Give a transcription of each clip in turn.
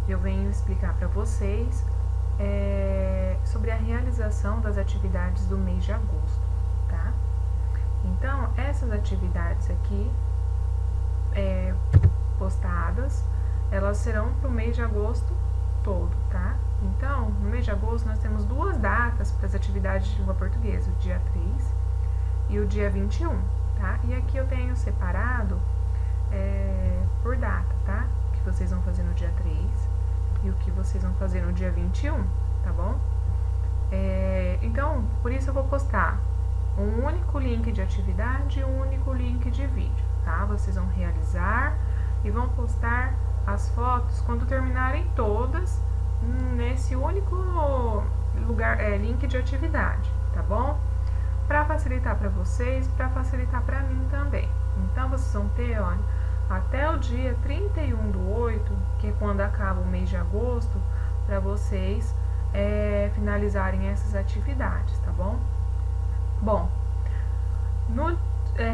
eu venho explicar para vocês sobre a realização das atividades do mês de agosto, tá? Então, essas atividades aqui postadas, elas serão para o mês de agosto todo, tá? Então, no mês de agosto, nós temos duas datas para as atividades de língua portuguesa, o dia 3 e o dia 21, tá? E aqui eu tenho separado por data, tá? O que vocês vão fazer no dia 3 e o que vocês vão fazer no dia 21, tá bom? Então, por isso eu vou postar um único link de atividade e um único link de vídeo, tá? Vocês vão realizar e vão postar as fotos quando terminarem todas nesse único lugar, link de atividade, tá bom? Para facilitar para vocês, para facilitar para mim também. Então, vocês vão ter, olha, até o dia 31/8, que é quando acaba o mês de agosto, para vocês finalizarem essas atividades, tá bom? Bom,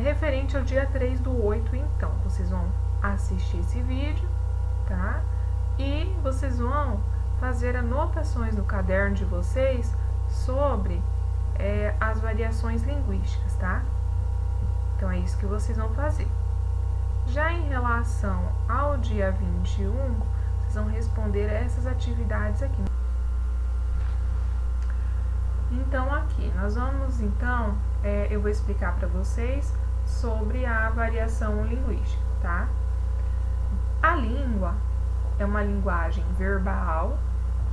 referente ao dia 3/8, então, vocês vão assistir esse vídeo, tá? E vocês vão fazer anotações no caderno de vocês sobre as variações linguísticas, tá? Então, é isso que vocês vão fazer. Já em relação ao dia 21, vocês vão responder essas atividades aqui. Então, aqui, nós vamos, então, eu vou explicar para vocês sobre a variação linguística, tá? A língua é uma linguagem verbal,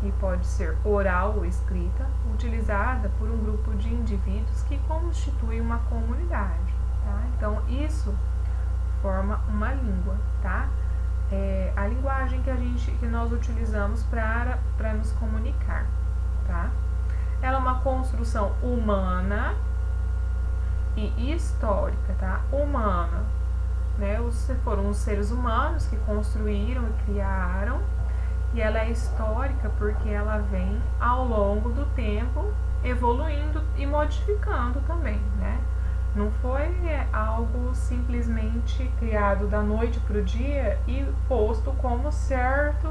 que pode ser oral ou escrita, utilizada por um grupo de indivíduos que constitui uma comunidade, tá? Então, isso forma uma língua, tá? A linguagem que nós utilizamos para nos comunicar, tá? Ela é uma construção humana e histórica, tá? Humana, né? Foram os seres humanos que construíram e criaram, e ela é histórica porque ela vem ao longo do tempo evoluindo e modificando também, né? Não foi algo simplesmente criado da noite para o dia e posto como certo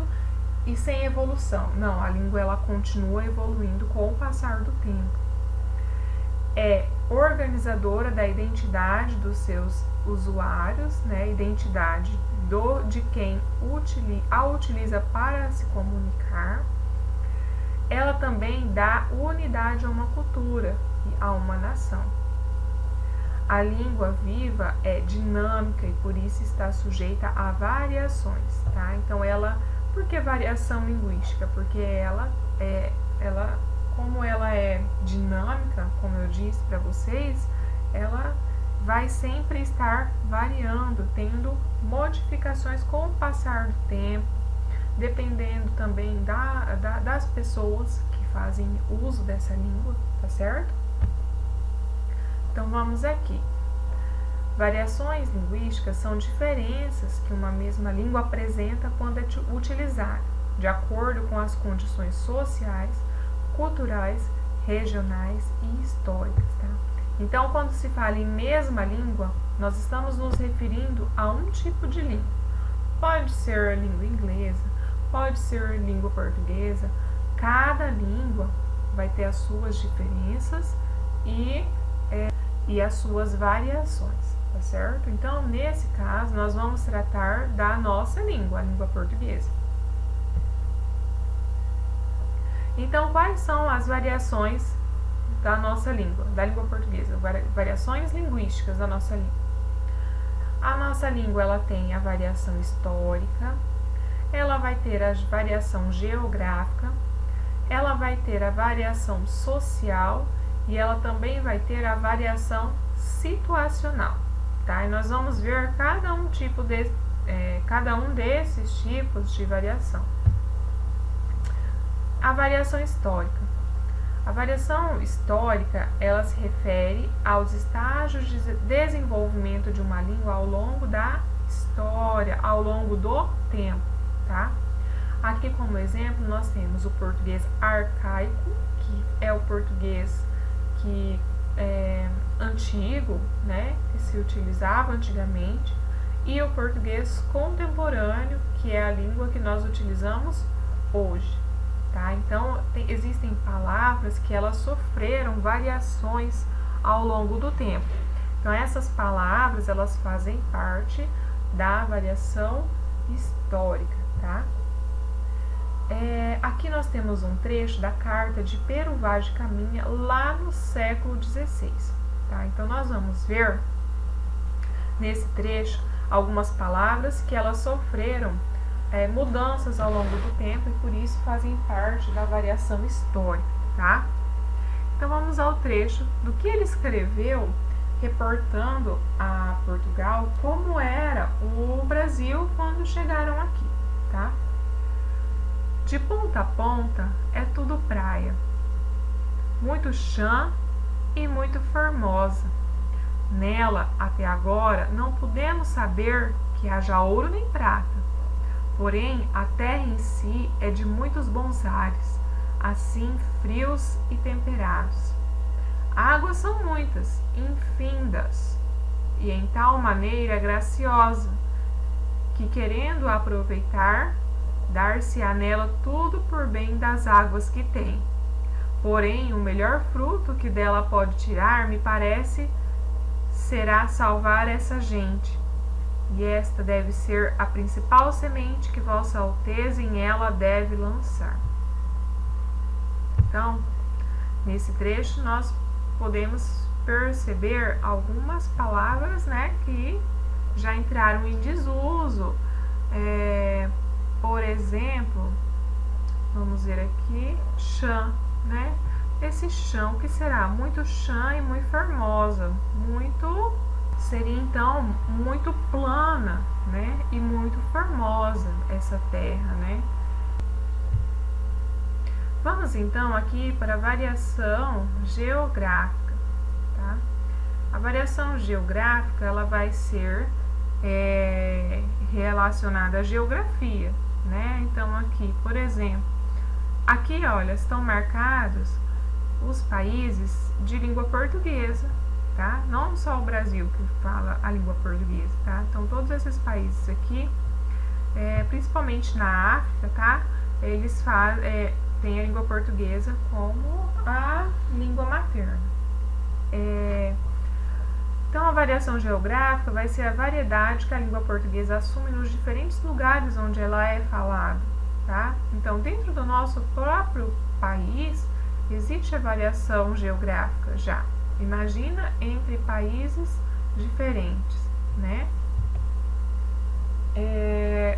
e sem evolução. Não, a língua ela continua evoluindo com o passar do tempo. É organizadora da identidade dos seus usuários, né? Identidade de quem a utiliza para se comunicar. Ela também dá unidade a uma cultura e a uma nação. A língua viva é dinâmica e por isso está sujeita a variações, tá? Então, por que variação linguística? Porque como ela é dinâmica, como eu disse para vocês, ela vai sempre estar variando, tendo modificações com o passar do tempo, dependendo também das pessoas que fazem uso dessa língua, tá certo? Então, vamos aqui. Variações linguísticas são diferenças que uma mesma língua apresenta quando é utilizada, de acordo com as condições sociais, culturais, regionais e históricas, tá? Então, quando se fala em mesma língua, nós estamos nos referindo a um tipo de língua. Pode ser língua inglesa, pode ser língua portuguesa. Cada língua vai ter as suas diferenças e as suas variações, tá certo? Então, nesse caso, nós vamos tratar da nossa língua, a língua portuguesa. Então, quais são as variações da nossa língua, da língua portuguesa? Variações linguísticas da nossa língua. A nossa língua, ela tem a variação histórica, ela vai ter a variação geográfica, ela vai ter a variação social e ela também vai ter a variação situacional, tá? E nós vamos ver cada um desses tipos de variação. A variação histórica. A variação histórica, ela se refere aos estágios de desenvolvimento de uma língua ao longo da história, ao longo do tempo, tá? Aqui, como exemplo, nós temos o português arcaico, que é o português que antigo, né, que se utilizava antigamente, e o português contemporâneo, que é a língua que nós utilizamos existem palavras que elas sofreram variações ao longo do tempo. Então, essas palavras, elas fazem parte da variação histórica, tá? Aqui nós temos um trecho da carta de Pero Vaz de Caminha, lá no século XVI, tá? Então, nós vamos ver, nesse trecho, algumas palavras que elas sofreram mudanças ao longo do tempo e por isso fazem parte da variação histórica, tá? Então vamos ao trecho do que ele escreveu reportando a Portugal como era o Brasil quando chegaram aqui, tá? De ponta a ponta é tudo praia, muito chã e muito formosa. Nela, até agora, não pudemos saber que haja ouro nem prata. Porém, a terra em si é de muitos bons ares, assim frios e temperados. Águas são muitas, infindas, e em tal maneira graciosa, que querendo aproveitar, dar-se-á nela tudo por bem das águas que tem. Porém, o melhor fruto que dela pode tirar, me parece, será salvar essa gente. E esta deve ser a principal semente que Vossa Alteza em ela deve lançar. Então, nesse trecho nós podemos perceber algumas palavras, né, que já entraram em desuso. Por exemplo, vamos ver aqui, chã, né? Esse chão que será muito chã e muito formosa, seria então muito plana, né? E muito formosa essa terra, né? Vamos então aqui para a variação geográfica, tá? A variação geográfica ela vai ser relacionada à geografia, né? Então aqui, por exemplo, aqui, olha, estão marcados os países de língua portuguesa, tá? Não só o Brasil que fala a língua portuguesa, tá? Então, todos esses países aqui, principalmente na África, tá? Eles têm a língua portuguesa como a língua materna. Então, a variação geográfica vai ser a variedade que a língua portuguesa assume nos diferentes lugares onde ela é falada, tá? Então, dentro do nosso próprio país, existe a variação geográfica já. Imagina entre países diferentes, né?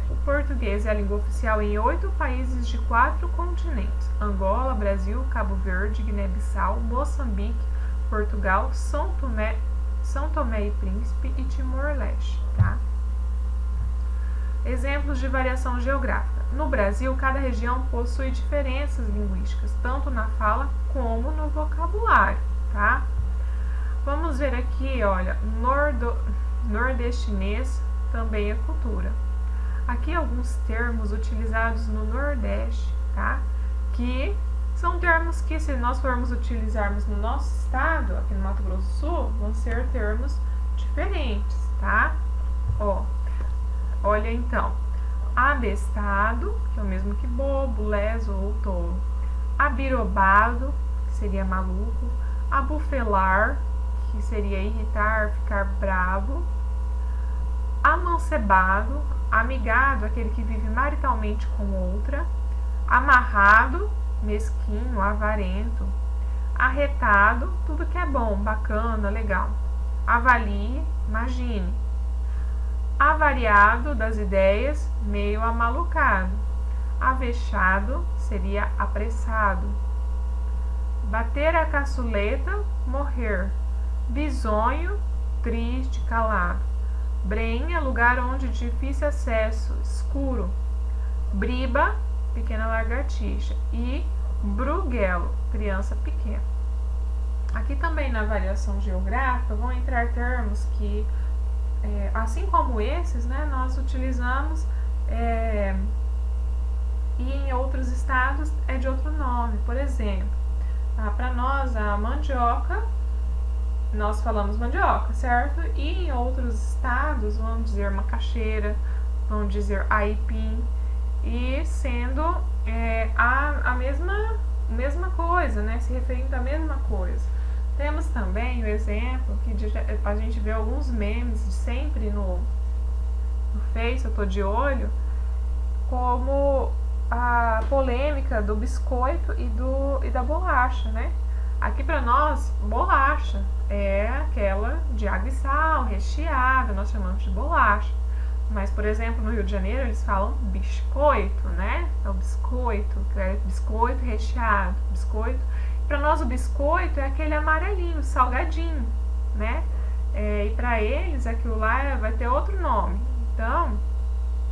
O português é a língua oficial em 8 países de 4 continentes: Angola, Brasil, Cabo Verde, Guiné-Bissau, Moçambique, Portugal, São Tomé e Príncipe e Timor-Leste, tá? Exemplos de variação geográfica. No Brasil, cada região possui diferenças linguísticas, tanto na fala como no vocabulário, tá? Vamos ver aqui, olha, nordestinês também é cultura. Aqui alguns termos utilizados no Nordeste, tá? Que são termos que, se nós formos utilizarmos no nosso estado, aqui no Mato Grosso do Sul, vão ser termos diferentes, tá? Ó, olha então, abestado, que é o mesmo que bobo, leso ou tolo. Abirobado, que seria maluco. Abufelar, que seria irritar, ficar bravo. Amancebado, amigado, aquele que vive maritalmente com outra. Amarrado, mesquinho, avarento. Arretado, tudo que é bom, bacana, legal. Avalie, imagine. Avariado das ideias, meio amalucado. Avexado seria apressado. Bater a caçuleta, morrer. Bisonho, triste, calado. Brenha, lugar onde difícil acesso, escuro. Briba, pequena lagartixa. E bruguelo, criança pequena. Aqui também na variação geográfica vão entrar termos que, assim como esses, né, nós utilizamos e em outros estados é de outro nome. Por exemplo, para nós a mandioca, nós falamos mandioca, certo? E em outros estados vamos dizer macaxeira, vamos dizer aipim, e sendo a mesma coisa, né? Se referindo à mesma coisa. Temos também o exemplo que a gente vê alguns memes sempre no Face, eu tô de olho, como a polêmica do biscoito e da bolacha, né? Aqui para nós, bolacha é aquela de água e sal, recheada, nós chamamos de bolacha. Mas, por exemplo, no Rio de Janeiro, eles falam biscoito, né? É o biscoito, que é biscoito recheado, biscoito. Para nós, o biscoito é aquele amarelinho, salgadinho, né? E para eles, aquilo lá vai ter outro nome. Então,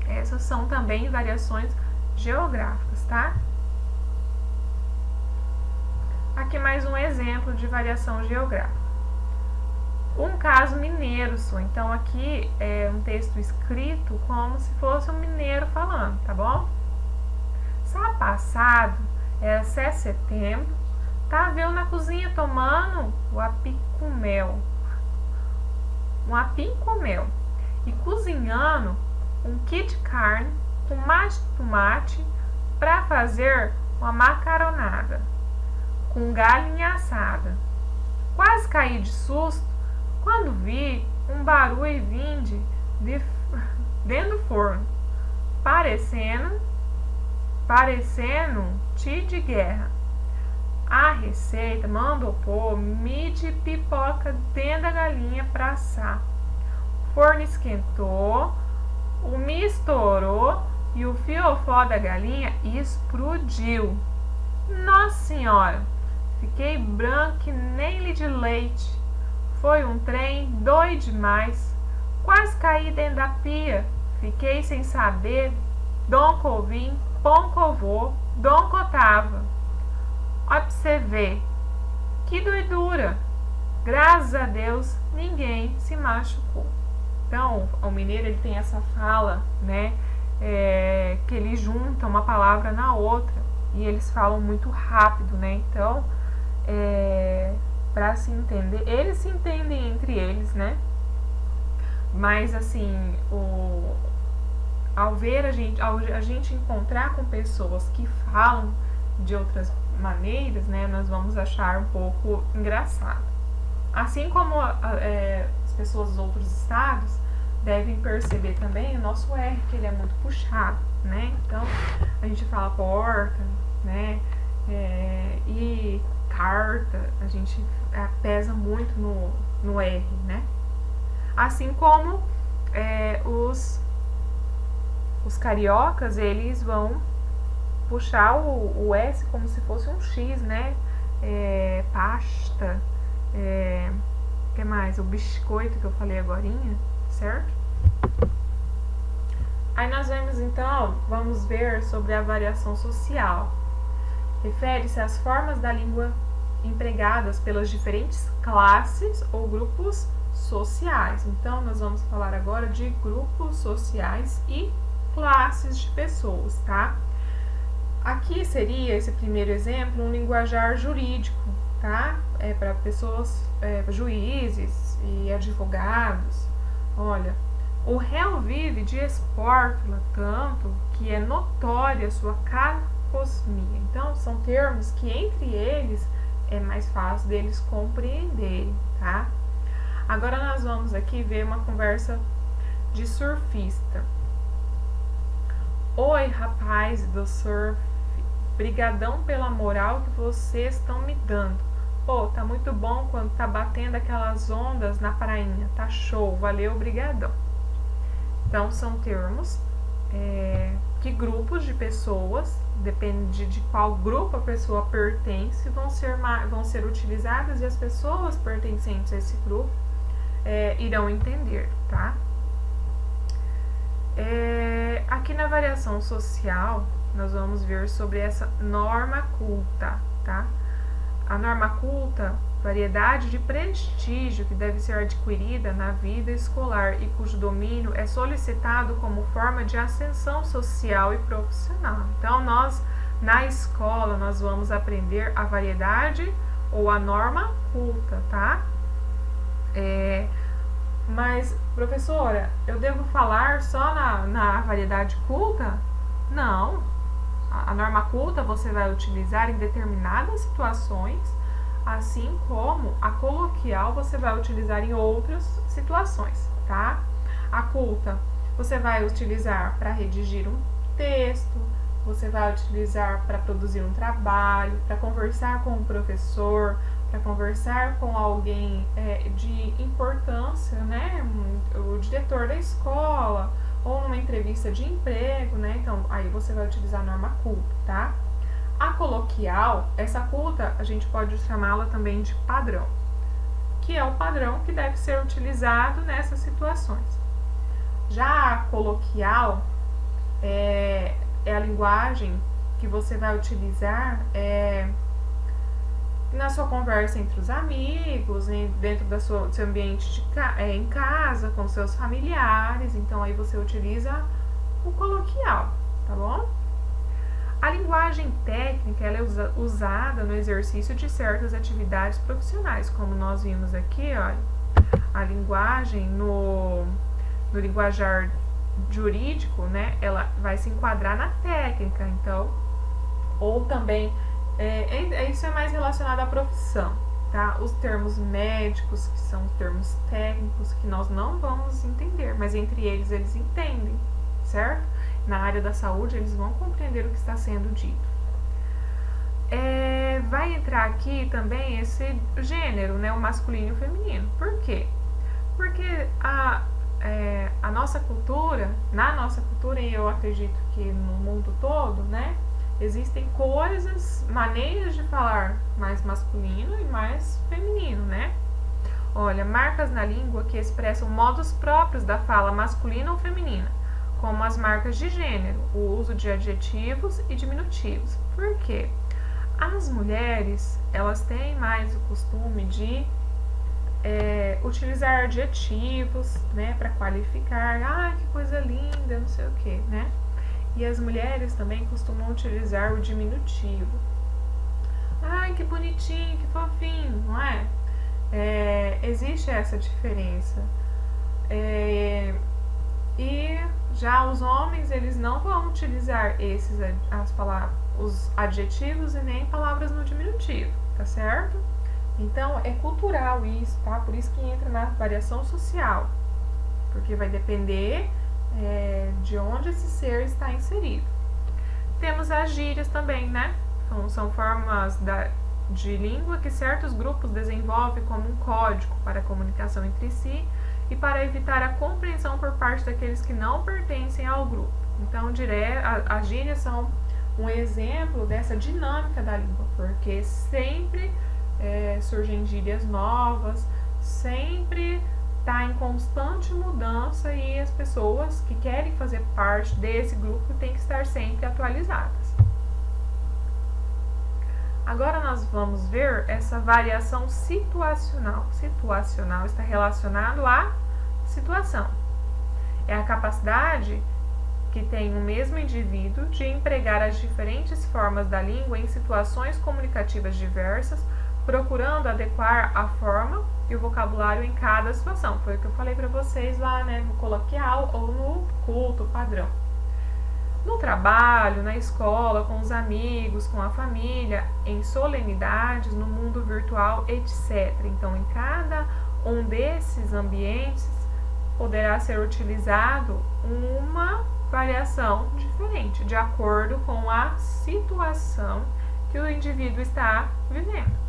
essas são também variações geográficas, tá? Aqui mais um exemplo de variação geográfica. Um caso mineiro só. Então, aqui é um texto escrito como se fosse um mineiro falando, tá bom? Sábado passado, era 7 de setembro, tava eu na cozinha tomando o api com mel. Um api com mel. E cozinhando um quilo de carne com mais tomate para fazer uma macaronada com galinha assada. Quase caí de susto quando vi um barulho vindo dentro do forno, parecendo tiro de guerra. A receita mandou pôr milho de pipoca dentro da galinha para assar. O forno esquentou, o milho estourou e o fiofó da galinha explodiu. Nossa Senhora! Fiquei branco que nem li de leite. Foi um trem doido demais. Quase caí dentro da pia. Fiquei sem saber Dom Covim, Pão Covô, Dom Cotava. Olha pra você ver. Que doidura. Graças a Deus, ninguém se machucou. Então, o mineiro ele tem essa fala, né? Que ele junta uma palavra na outra. E eles falam muito rápido, né? Então, para se entender, eles se entendem entre eles, né? Mas assim, ao a gente encontrar com pessoas que falam de outras maneiras, né, nós vamos achar um pouco engraçado. Assim como as pessoas dos outros estados devem perceber também o nosso R, que ele é muito puxado, né? Então, a gente fala porta, né? E carta, a gente pesa muito no R, né? Assim como os cariocas, eles vão puxar o S como se fosse um X, né? Pasta, que mais? O biscoito que eu falei agorinha, certo? Aí nós vamos ver sobre a variação social. Refere-se às formas da língua empregadas pelas diferentes classes ou grupos sociais. Então, nós vamos falar agora de grupos sociais e classes de pessoas, tá? Aqui seria, esse primeiro exemplo, um linguajar jurídico, tá? Para pessoas, juízes e advogados. Olha, o réu vive de espórtula tanto que é notória sua cacosmia. Então, são termos que entre eles é mais fácil deles compreenderem, tá? Agora nós vamos aqui ver uma conversa de surfista. Oi, rapaz do surf, brigadão pela moral que vocês estão me dando. Pô, tá muito bom quando tá batendo aquelas ondas na prainha, tá show, valeu, brigadão. Então, são termos que grupos de pessoas, depende de qual grupo a pessoa pertence, vão ser utilizadas e as pessoas pertencentes a esse grupo irão entender, tá? Aqui na variação social, nós vamos ver sobre essa norma culta, tá? A norma culta, variedade de prestígio que deve ser adquirida na vida escolar e cujo domínio é solicitado como forma de ascensão social e profissional. Então, na escola, nós vamos aprender a variedade ou a norma culta, tá? Mas, professora, eu devo falar só na variedade culta? Não. A norma culta você vai utilizar em determinadas situações, assim como a coloquial você vai utilizar em outras situações, tá? A culta você vai utilizar para redigir um texto, você vai utilizar para produzir um trabalho, para conversar com o professor, para conversar com alguém de importância, né? O diretor da escola, ou numa entrevista de emprego, né? Então, aí você vai utilizar a norma culta, tá? A coloquial, essa culta, a gente pode chamá-la também de padrão, que é o padrão que deve ser utilizado nessas situações. Já a coloquial é a linguagem que você vai utilizar na sua conversa entre os amigos, dentro do seu ambiente em casa, com seus familiares. Então, aí você utiliza o coloquial, tá bom? A linguagem técnica ela é usada no exercício de certas atividades profissionais, como nós vimos aqui, olha, a linguagem no linguajar jurídico, né, ela vai se enquadrar na técnica, então, ou também, isso é mais relacionado à profissão, tá? Os termos médicos, que são termos técnicos, que nós não vamos entender, mas entre eles entendem, certo? Na área da saúde, eles vão compreender o que está sendo dito. Vai entrar aqui também esse gênero, né, o masculino e o feminino. Por quê? Porque a nossa cultura, na nossa cultura, e eu acredito que no mundo todo, né, existem coisas, maneiras de falar mais masculino e mais feminino, né? Olha, marcas na língua que expressam modos próprios da fala masculina ou feminina, como as marcas de gênero, o uso de adjetivos e diminutivos. Por quê? As mulheres, elas têm mais o costume de utilizar adjetivos, né, para qualificar, que coisa linda, não sei o que, né? E as mulheres também costumam utilizar o diminutivo. Ai, que bonitinho, que fofinho, não é? Existe essa diferença. E já os homens, eles não vão utilizar os adjetivos e nem palavras no diminutivo, tá certo? Então, é cultural isso, tá? Por isso que entra na variação social, porque vai depender de onde esse ser está inserido. Temos as gírias também, né? São formas de língua que certos grupos desenvolvem como um código para a comunicação entre si e para evitar a compreensão por parte daqueles que não pertencem ao grupo. Então, as gírias são um exemplo dessa dinâmica da língua, porque sempre surgem gírias novas, sempre está em constante mudança e as pessoas que querem fazer parte desse grupo têm que estar sempre atualizadas. Agora nós vamos ver essa variação situacional. Situacional está relacionado à situação. É a capacidade que tem o mesmo indivíduo de empregar as diferentes formas da língua em situações comunicativas diversas, procurando adequar a forma e o vocabulário em cada situação. Foi o que eu falei para vocês lá, né, no coloquial ou no culto padrão. No trabalho, na escola, com os amigos, com a família, em solenidades, no mundo virtual, etc. Então, em cada um desses ambientes, poderá ser utilizado uma variação diferente, de acordo com a situação que o indivíduo está vivendo.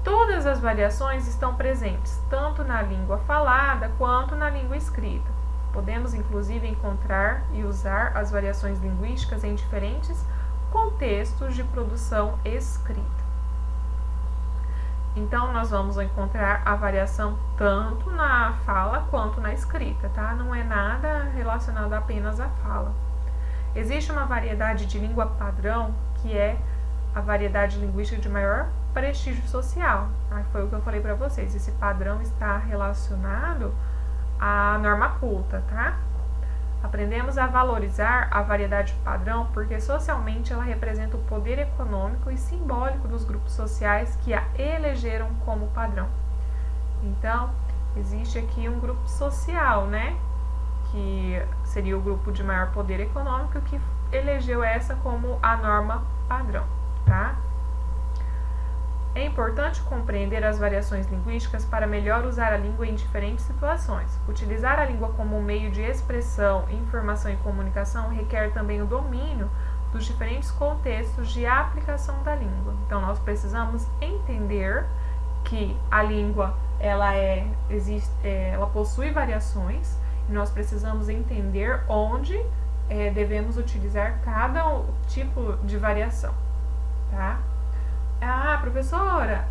Todas as variações estão presentes, tanto na língua falada quanto na língua escrita. Podemos, inclusive, encontrar e usar as variações linguísticas em diferentes contextos de produção escrita. Então, nós vamos encontrar a variação tanto na fala quanto na escrita, tá? Não é nada relacionado apenas à fala. Existe uma variedade de língua padrão, que é a variedade linguística de maior prestígio social. Foi o que eu falei para vocês. Esse padrão está relacionado à norma culta, tá? Aprendemos a valorizar a variedade padrão porque socialmente ela representa o poder econômico e simbólico dos grupos sociais que a elegeram como padrão. Então, existe aqui um grupo social, né? Que seria o grupo de maior poder econômico que elegeu essa como a norma padrão, tá? É importante compreender as variações linguísticas para melhor usar a língua em diferentes situações. Utilizar a língua como um meio de expressão, informação e comunicação requer também o domínio dos diferentes contextos de aplicação da língua. Então, nós precisamos entender que a língua ela possui variações e nós precisamos entender onde devemos utilizar cada tipo de variação, tá? Ah, professora,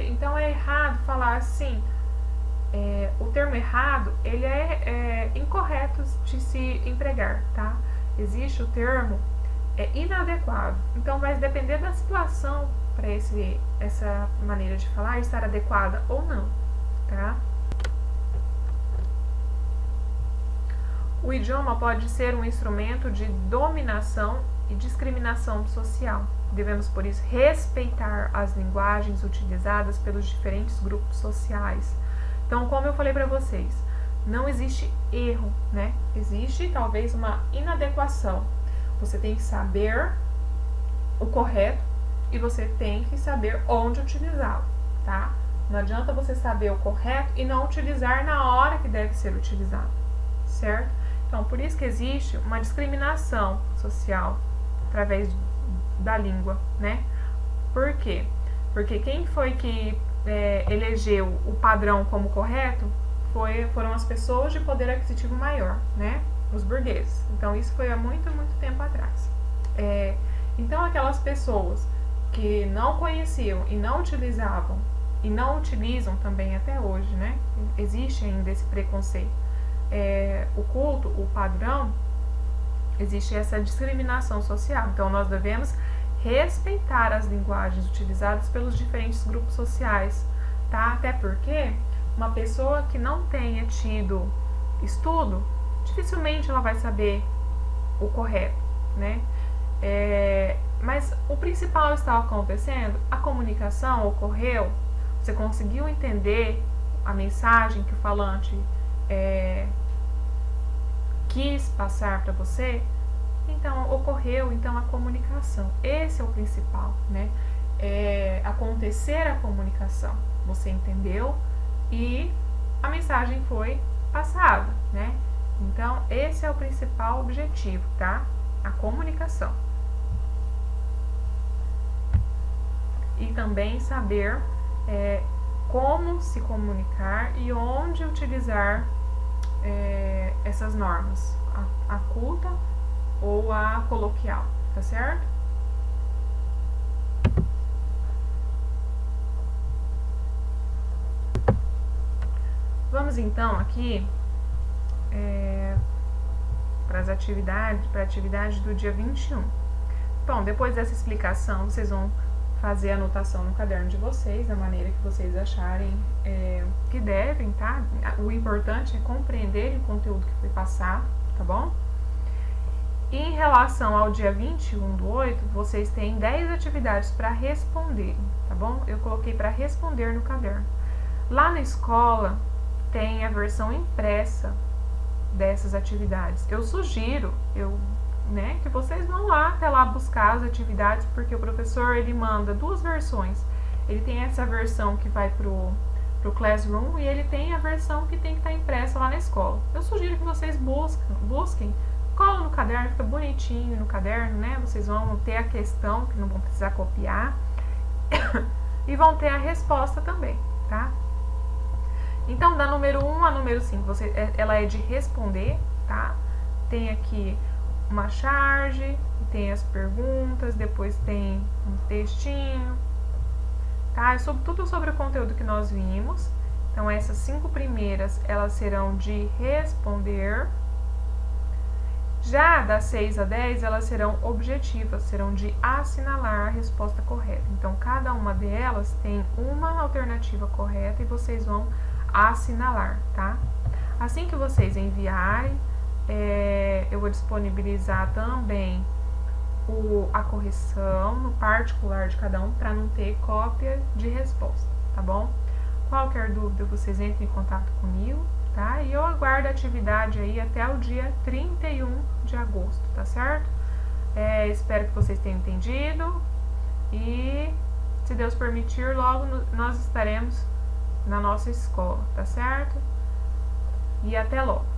então é errado falar assim. O termo errado, ele é incorreto de se empregar, tá? Existe o termo inadequado. Então, vai depender da situação para essa maneira de falar estar adequada ou não, tá? O idioma pode ser um instrumento de dominação e discriminação social. Devemos, por isso, respeitar as linguagens utilizadas pelos diferentes grupos sociais. Então, como eu falei para vocês, não existe erro, né? Existe talvez uma inadequação. Você tem que saber o correto e você tem que saber onde utilizá-lo, tá? Não adianta você saber o correto e não utilizar na hora que deve ser utilizado, certo? Então, por isso que existe uma discriminação social através da língua, né? Por quê? Porque quem foi que elegeu o padrão como correto foram as pessoas de poder aquisitivo maior, né? Os burgueses. Então, isso foi há muito, muito tempo atrás. Então, aquelas pessoas que não conheciam e não utilizavam, e não utilizam também até hoje, né? Existe ainda esse preconceito. O culto, o padrão, existe essa discriminação social. Então, nós devemos respeitar as linguagens utilizadas pelos diferentes grupos sociais, tá? Até porque uma pessoa que não tenha tido estudo, dificilmente ela vai saber o correto, né? Mas o principal estava acontecendo, a comunicação ocorreu, você conseguiu entender a mensagem que o falante quis passar para você, então ocorreu a comunicação. Esse é o principal, né? Acontecer a comunicação. Você entendeu e a mensagem foi passada, né? Então, esse é o principal objetivo, tá? A comunicação. E também saber como se comunicar e onde utilizar essas normas, a culta ou a coloquial, tá certo? Vamos então aqui para a atividade do dia 21. Bom, depois dessa explicação, vocês vão fazer a anotação no caderno de vocês, da maneira que vocês acharem que devem, tá? O importante é compreender o conteúdo que foi passado, tá bom? E em relação ao dia 21/8, vocês têm 10 atividades para responder, tá bom? Eu coloquei para responder no caderno. Lá na escola tem a versão impressa dessas atividades. Eu sugiro, que vocês vão lá até lá buscar as atividades, porque o professor ele manda 2 versões. Ele tem essa versão que vai pro Classroom e ele tem a versão que tem que estar impressa lá na escola. Eu sugiro que vocês busquem, colam no caderno, fica bonitinho no caderno, né? Vocês vão ter a questão, que não vão precisar copiar, e vão ter a resposta também, tá? Então, da número 1 a número 5, ela é de responder, tá? Tem aqui uma charge, tem as perguntas, depois tem um textinho, tá? É tudo sobre o conteúdo que nós vimos. Então, essas 5 primeiras, elas serão de responder. Já das 6 a 10, elas serão objetivas, serão de assinalar a resposta correta. Então, cada uma delas tem uma alternativa correta e vocês vão assinalar, tá? Assim que vocês enviarem, eu vou disponibilizar também a correção no particular de cada um para não ter cópia de resposta, tá bom? Qualquer dúvida, vocês entrem em contato comigo tá? E eu aguardo a atividade aí até o dia 31 de agosto, tá certo? Espero que vocês tenham entendido e, se Deus permitir, logo nós estaremos na nossa escola, tá certo? E até logo!